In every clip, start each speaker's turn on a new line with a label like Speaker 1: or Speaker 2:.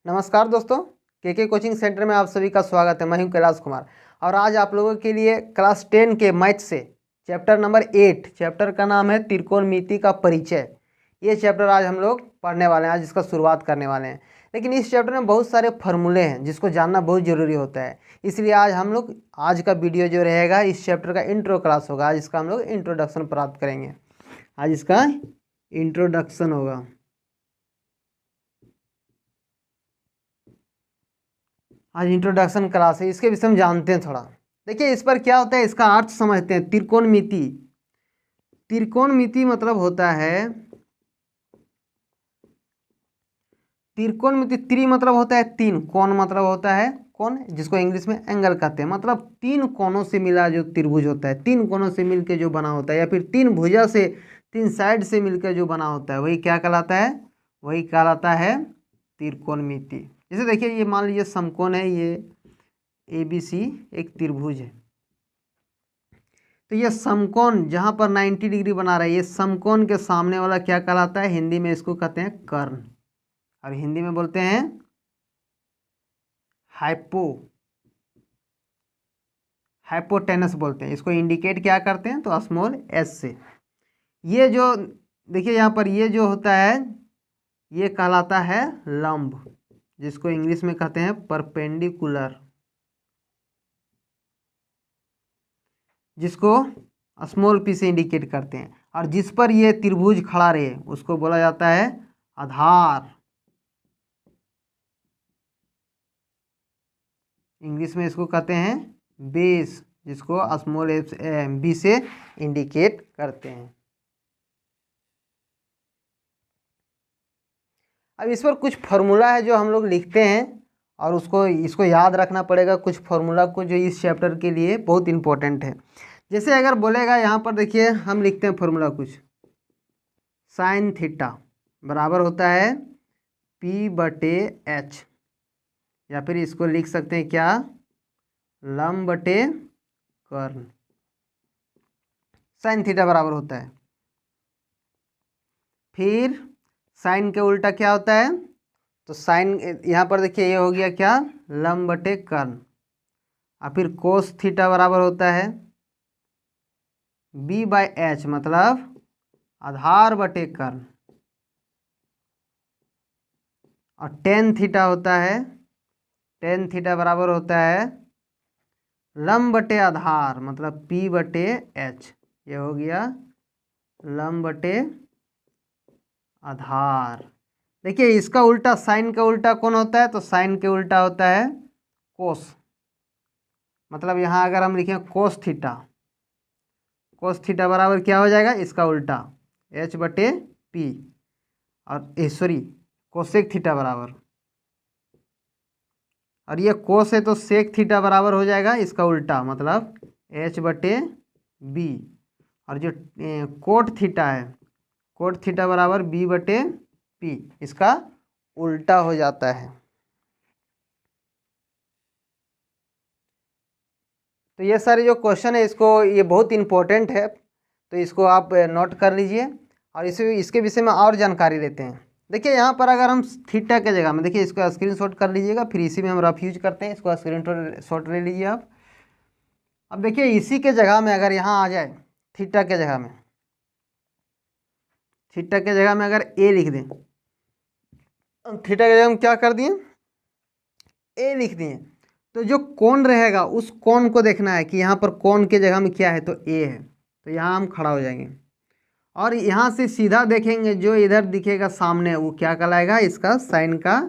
Speaker 1: नमस्कार दोस्तों, के कोचिंग सेंटर में आप सभी का स्वागत है। मैं हूं कैलाश कुमार और आज आप लोगों के लिए क्लास 10 के मैथ से चैप्टर नंबर 8, चैप्टर का नाम है त्रिकोणमिति का परिचय। ये चैप्टर आज हम लोग पढ़ने वाले हैं, आज इसका शुरुआत करने वाले हैं। लेकिन इस चैप्टर में बहुत सारे फार्मूले हैं जिसको जानना बहुत ज़रूरी होता है, इसलिए आज हम लोग आज का वीडियो जो रहेगा इस चैप्टर का इंट्रो क्लास होगा। आज इसका हम लोग इंट्रोडक्शन प्राप्त करेंगे। आज इसका इंट्रोडक्शन होगा। आज इंट्रोडक्शन क्लास है, इसके विषय में जानते हैं थोड़ा। देखिए इस पर क्या होता है, इसका अर्थ समझते हैं। त्रिकोणमिति, त्रिकोणमिति मतलब होता है, त्रिकोणमिति त्रि मतलब होता है तीन, कोण मतलब होता है कोण, जिसको इंग्लिश में एंगल कहते हैं। मतलब तीन कोणों से मिला जो त्रिभुज होता है, तीन कोणों से मिलकर जो बना होता है, या फिर तीन भुजा से, तीन साइड से मिलकर जो बना होता है, वही क्या कहलाता है, वही कहलाता है त्रिकोणमिति। जैसे देखिए ये मान लीजिए समकोण है, ये ABC एक त्रिभुज है। तो ये समकोण जहाँ पर 90 डिग्री बना रहा है, ये समकोण के सामने वाला क्या कहलाता है, हिंदी में इसको कहते हैं कर्ण, और हिंदी में बोलते हैं हाइपोटेनस बोलते हैं। इसको इंडिकेट क्या करते हैं, तो स्मॉल s से। ये जो देखिए यहाँ पर ये जो होता है ये कहलाता है लंब, जिसको इंग्लिश में कहते हैं परपेंडिकुलर, जिसको स्मॉल p से इंडिकेट करते हैं। और जिस पर ये त्रिभुज खड़ा रहे उसको बोला जाता है आधार, इंग्लिश में इसको कहते हैं बेस, जिसको स्मॉल b से इंडिकेट करते हैं। अब इस पर कुछ फॉर्मूला है जो हम लोग लिखते हैं और इसको याद रखना पड़ेगा, कुछ फॉर्मूला को जो इस चैप्टर के लिए बहुत इंपॉर्टेंट है। जैसे अगर बोलेगा यहाँ पर देखिए हम लिखते हैं फॉर्मूला कुछ, साइन थीटा बराबर होता है P/H, या फिर इसको लिख सकते हैं क्या, लंब बटे कर्ण। साइन थीटा बराबर होता है, फिर साइन के उल्टा क्या होता है, तो साइन यहाँ पर देखिए ये हो गया क्या, लंब बटे कर्ण। और फिर कोस थीटा बराबर होता है B/H, मतलब आधार बटे कर्ण। और टेन थीटा होता है, टेन थीटा बराबर होता है लंब बटे आधार, मतलब P/H। ये हो गया लंब बटे आधार। देखिए इसका उल्टा, साइन का उल्टा कौन होता है, तो साइन के उल्टा होता है कोस। मतलब यहाँ अगर हम लिखें कोस थीटा, कोस थीटा बराबर क्या हो जाएगा, इसका उल्टा H/P, और सॉरी कोसेक थीटा बराबर, और ये कोस है तो सेक थीटा बराबर हो जाएगा इसका उल्टा, मतलब H/B। और जो कोट थीटा है, कोट थीटा बराबर B/P, इसका उल्टा हो जाता है। तो ये सारे जो क्वेश्चन है इसको, ये बहुत इंपॉर्टेंट है, तो इसको आप नोट कर लीजिए और इसके विषय में और जानकारी लेते हैं। देखिए यहाँ पर अगर हम थीटा के जगह में, देखिए इसको स्क्रीनशॉट कर लीजिएगा, फिर इसी में हम रफ यूज करते हैं, इसको स्क्रीनशॉट ले लीजिए आप। अब देखिए इसी के जगह में अगर यहाँ आ जाए, थीटा के जगह में, थीटा के जगह में अगर ए लिख दें, थीटा के जगह में क्या कर दिए, ए लिख दिए, तो जो कोण रहेगा उस कोण को देखना है कि यहाँ पर कोण के जगह में क्या है, तो ए है, तो यहाँ हम खड़ा हो जाएंगे। और यहाँ से सीधा देखेंगे, जो इधर दिखेगा सामने वो क्या कहलाएगा, इसका साइन का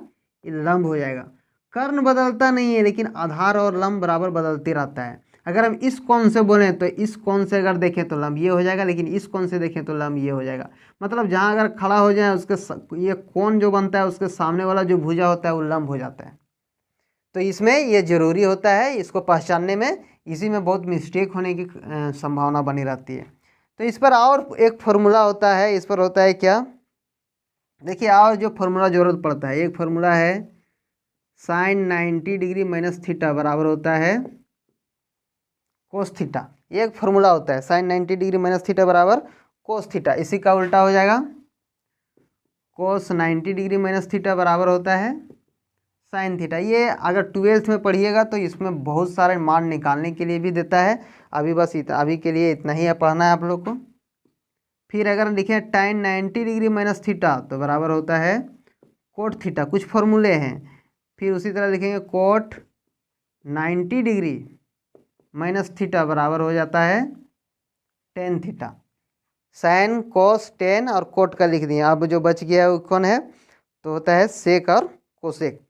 Speaker 1: लंब हो जाएगा। कर्ण बदलता नहीं है, लेकिन आधार और लंब बराबर बदलते रहता है। अगर हम इस कोण से बोलें तो इस कोण से अगर देखें तो लंब ये हो जाएगा, लेकिन इस कोण से देखें तो लंब ये हो जाएगा। मतलब जहाँ अगर खड़ा हो जाए उसके ये कोण जो बनता है उसके सामने वाला जो भुजा होता है वो लंब हो जाता है। तो इसमें ये जरूरी होता है, इसको पहचानने में, इसी में बहुत मिस्टेक होने की संभावना बनी रहती है। तो इस पर और एक फार्मूला होता है, इस पर होता है क्या, देखिए और जो फार्मूला जरूरत पड़ता है, एक फार्मूला है साइन 90 डिग्री माइनस थीटा बराबर होता है कोस थीटा। एक फार्मूला होता है साइन 90 डिग्री माइनस थीटा बराबर कोस थीटा। इसी का उल्टा हो जाएगा कोस 90 डिग्री माइनस थीटा बराबर होता है साइन थीटा। ये अगर 12th में पढ़िएगा तो इसमें बहुत सारे मान निकालने के लिए भी देता है। अभी बस अभी के लिए इतना ही पढ़ना है आप लोग को। फिर अगर लिखें tan 90 डिग्री माइनस थीटा तो बराबर होता है कोट थीटा, कुछ फॉर्मूले हैं। फिर उसी तरह लिखेंगे कोट 90 डिग्री माइनस थीटा बराबर हो जाता है tan theta. Sine cos ten और कोट का लिख दिए। अब जो बच गया है वो कौन है, तो होता है सेक और कोसेक।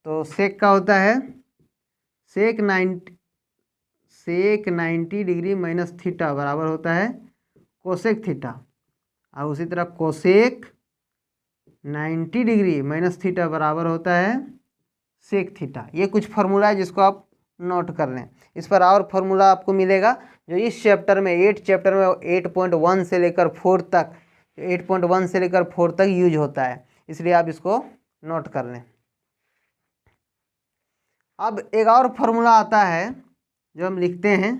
Speaker 1: तो सेक का होता है सेक 90 डिग्री माइनस थीटा बराबर होता है कोसेक थीटा। और उसी तरह कोसेक 90 डिग्री माइनस थीटा बराबर होता है सेक थीटा। ये कुछ फार्मूला है जिसको आप नोट कर लें। इस पर और फार्मूला आपको मिलेगा जो इस चैप्टर में 8 चैप्टर में 8.1 से लेकर 4 तक 8.1 से लेकर 4 तक यूज होता है, इसलिए आप इसको नोट कर लें। अब एक और फार्मूला आता है जो हम लिखते हैं,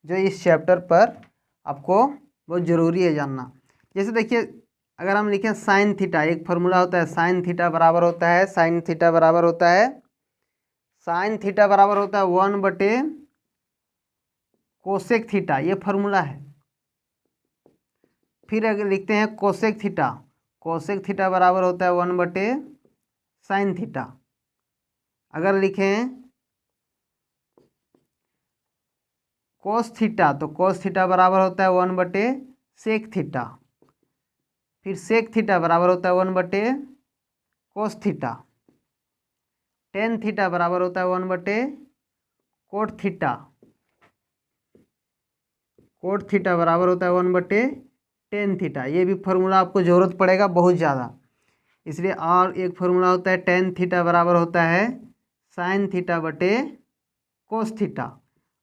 Speaker 1: जो इस चैप्टर पर आपको बहुत ज़रूरी है जानना। जैसे देखिए अगर हम लिखें साइन थीटा, एक फार्मूला होता है साइन थीटा बराबर होता है साइन थीटा बराबर होता है 1/, कोसेक थीटा, ये फार्मूला है। फिर अगर लिखते हैं कोसेक थीटा बराबर होता है 1/, साइन थीटा। अगर लिखें कोस थीटा तो कोस थीटा बराबर होता है 1/, सेक थीटा। फिर सेक थीटा बराबर होता है 1/, कोस थीटा। टेन थीटा बराबर होता है 1/, कोट थीटा। कोट थीटा बराबर होता है 1/, टेन थीटा। ये भी फार्मूला आपको ज़रूरत पड़ेगा बहुत ज़्यादा, इसलिए। और एक फार्मूला होता है टेन थीटा बराबर होता है साइन थीटा बटे कोस थीटा।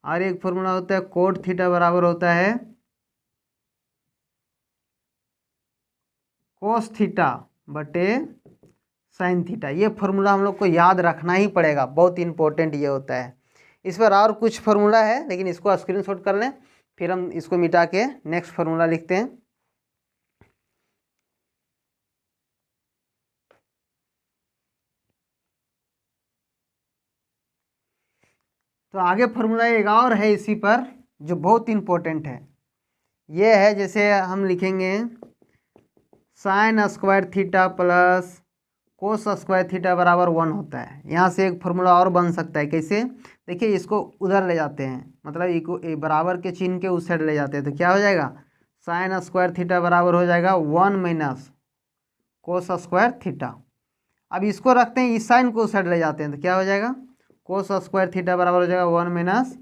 Speaker 1: और एक फार्मूला होता है कोट थीटा बराबर होता है कोस थीटा बटे साइन थीटा। ये फार्मूला हम लोग को याद रखना ही पड़ेगा, बहुत इंपॉर्टेंट ये होता है। इस पर और कुछ फार्मूला है लेकिन इसको स्क्रीनशॉट कर लें, फिर हम इसको मिटा के नेक्स्ट फार्मूला लिखते हैं। तो आगे फार्मूला एक और है इसी पर जो बहुत इंपॉर्टेंट है। ये है, जैसे हम लिखेंगे sine square theta plus cos square theta बराबर 1 होता है। यहाँ से एक फार्मूला और बन सकता है, कैसे, देखिए इसको उधर ले जाते हैं, मतलब इको बराबर के चिन्ह के उस साइड ले जाते हैं, तो क्या हो जाएगा साइन स्क्वायर थीटा बराबर हो जाएगा 1 माइनस कोस स्क्वायर थीटा। अब इसको रखते हैं, इस साइन को उस साइड ले जाते हैं, तो क्या हो जाएगा कोस स्क्वायर थीटा बराबर हो जाएगा 1 माइनस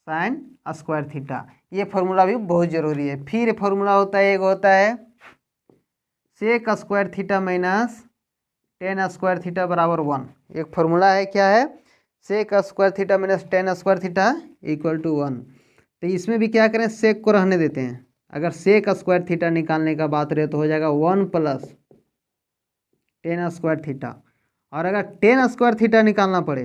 Speaker 1: साइन स्क्वायर थीटा। ये फार्मूला भी बहुत ज़रूरी है। फिर फार्मूला होता है, एक होता है sec square theta minus tan square theta बराबर 1। एक फार्मूला है, क्या है, sec square theta minus tan square theta equal to 1। तो इसमें भी क्या करें, सेक को रहने देते हैं। अगर सेक स्क्वायर थीटा निकालने का बात रहे तो हो जाएगा 1 प्लस टेन स्क्वायर थीटा। और अगर टेन स्क्वायर थीटा निकालना पड़े,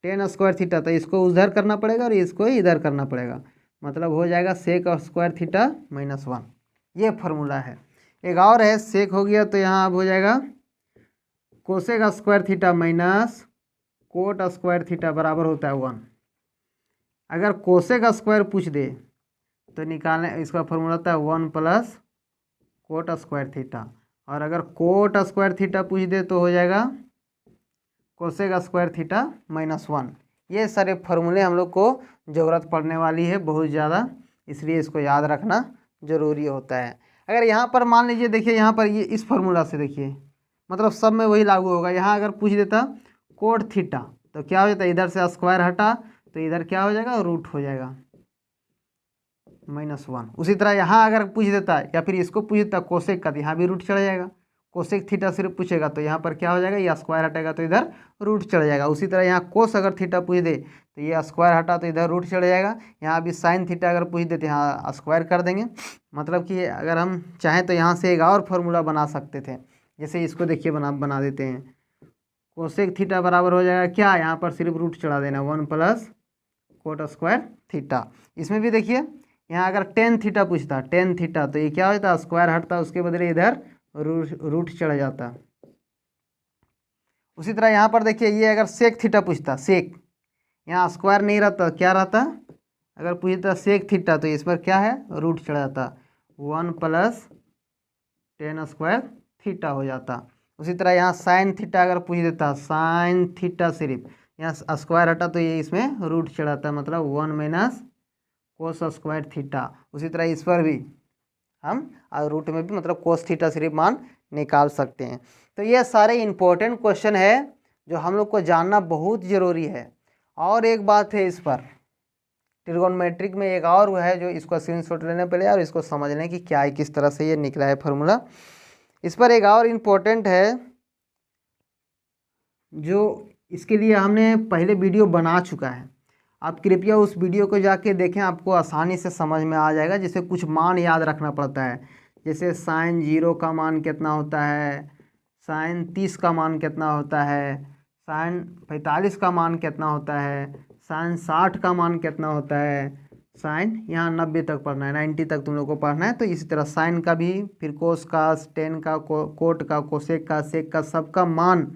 Speaker 1: टेन स्क्वायर थीटा, तो इसको उधर करना पड़ेगा और इसको इधर करना पड़ेगा, मतलब हो जाएगा सेक स्क्वायर थीटा माइनस 1। ये फार्मूला है। एक और है, सेक हो गया तो यहाँ अब हो जाएगा cosec square theta minus cot square theta बराबर होता है 1। अगर कोसेक स्क्वायर पूछ दे तो निकालने इसका फार्मूला होता है 1 प्लस कोट स्क्वायर थीटा। और अगर कोट स्क्वायर थीटा पूछ दे तो हो जाएगा कोसेक स्क्वायर थीटा माइनस 1। ये सारे फार्मूले हम लोग को ज़रूरत पड़ने वाली है बहुत ज़्यादा, इसलिए इसको याद रखना ज़रूरी होता है। अगर यहाँ पर मान लीजिए, देखिए यहाँ पर ये इस फार्मूला से देखिए, मतलब सब में वही लागू होगा। यहाँ अगर पूछ देता कोट थीटा तो क्या हो जाता है, इधर से स्क्वायर हटा तो इधर क्या हो जाएगा, रूट हो जाएगा -1। उसी तरह यहाँ अगर पूछ देता या फिर इसको पूछ देता कोसेक का, तो यहाँ भी रूट चढ़ जाएगा। कोसेक थीटा सिर्फ पूछेगा तो यहाँ पर क्या हो जाएगा, ये स्क्वायर हटेगा तो इधर रूट चढ़ जाएगा। उसी तरह यहाँ कोस अगर थीटा पूछ दे तो ये स्क्वायर हटा तो इधर रूट चढ़ जाएगा। यहाँ अभी साइन थीटा अगर पूछ दे तो यहाँ स्क्वायर कर देंगे। मतलब कि अगर हम चाहें तो यहाँ से एक और फार्मूला बना सकते थे, जैसे इसको देखिए बना देते हैं। कोसेक थीटा बराबर हो जाएगा क्या, यहाँ पर सिर्फ रूट चढ़ा देना 1 प्लस कोट स्क्वायर थीटा। इसमें भी देखिए यहाँ अगर टेन थीटा पूछता, टेन थीटा, तो ये क्या होता है, स्क्वायर हटता उसके बदले इधर रूट चढ़ जाता। उसी तरह यहाँ पर देखिए, ये अगर सेक थीटा पूछता, सेक, यहाँ स्क्वायर नहीं रहता, क्या रहता, अगर पूछता सेक थीटा तो इस पर क्या है, रूट चढ़ जाता, 1 + tan स्क्वायर थीटा हो जाता। उसी तरह यहाँ साइन थीटा अगर पूछ देता, साइन थीटा सिर्फ, यहाँ स्क्वायर हटा तो ये इसमें रूट चढ़ाता, मतलब 1 - कोस स्क्वायर थीटा। उसी तरह इस पर भी हम रूट में भी मतलब कोस थीटा सिर्फ मान निकाल सकते हैं। तो ये सारे इंपॉर्टेंट क्वेश्चन है जो हम लोग को जानना बहुत ज़रूरी है। और एक बात है, इस पर ट्रिगोनोमेट्रिक में एक और है जो इसको स्क्रीनशॉट लेने पहले और इसको समझ लें कि क्या है, किस तरह से ये निकला है फार्मूला। इस पर एक और इम्पोर्टेंट है जो इसके लिए हमने पहले वीडियो बना चुका है, आप कृपया उस वीडियो को जाके देखें, आपको आसानी से समझ में आ जाएगा। जैसे कुछ मान याद रखना पड़ता है, जैसे साइन 0 का मान कितना होता है, साइन 30 का मान कितना होता है, साइन 45 का मान कितना होता है, साइन 60 का मान कितना होता है, साइन यहाँ 90 तक पढ़ना है, 90 तक तुम लोग को पढ़ना है। तो इसी तरह साइन का भी, फिर कोस का, टेन का, कोट का, कोसेक का, सेक का, सबका मान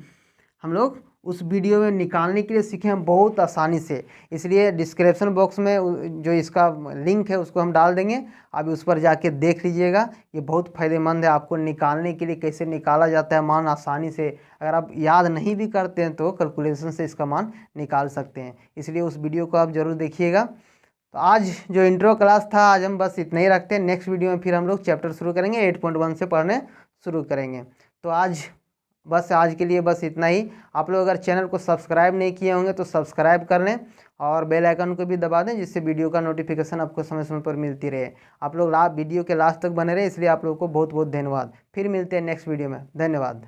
Speaker 1: हम लोग उस वीडियो में निकालने के लिए सीखे हैं बहुत आसानी से। इसलिए डिस्क्रिप्शन बॉक्स में जो इसका लिंक है उसको हम डाल देंगे, आप उस पर जाके देख लीजिएगा। ये बहुत फ़ायदेमंद है आपको निकालने के लिए, कैसे निकाला जाता है मान आसानी से। अगर आप याद नहीं भी करते हैं तो कैलकुलेशन से इसका मान निकाल सकते हैं, इसलिए उस वीडियो को आप ज़रूर देखिएगा। तो आज जो इंट्रो क्लास था, आज हम बस इतना ही रखते हैं। नेक्स्ट वीडियो में फिर हम लोग चैप्टर शुरू करेंगे, 8.1 से पढ़ने शुरू करेंगे। तो आज के लिए बस इतना ही। आप लोग अगर चैनल को सब्सक्राइब नहीं किए होंगे तो सब्सक्राइब कर लें और बेल आइकन को भी दबा दें, जिससे वीडियो का नोटिफिकेशन आपको समय समय पर मिलती रहे। आप लोग वीडियो के लास्ट तक बने रहे, इसलिए आप लोगों को बहुत बहुत धन्यवाद। फिर मिलते हैं नेक्स्ट वीडियो में, धन्यवाद।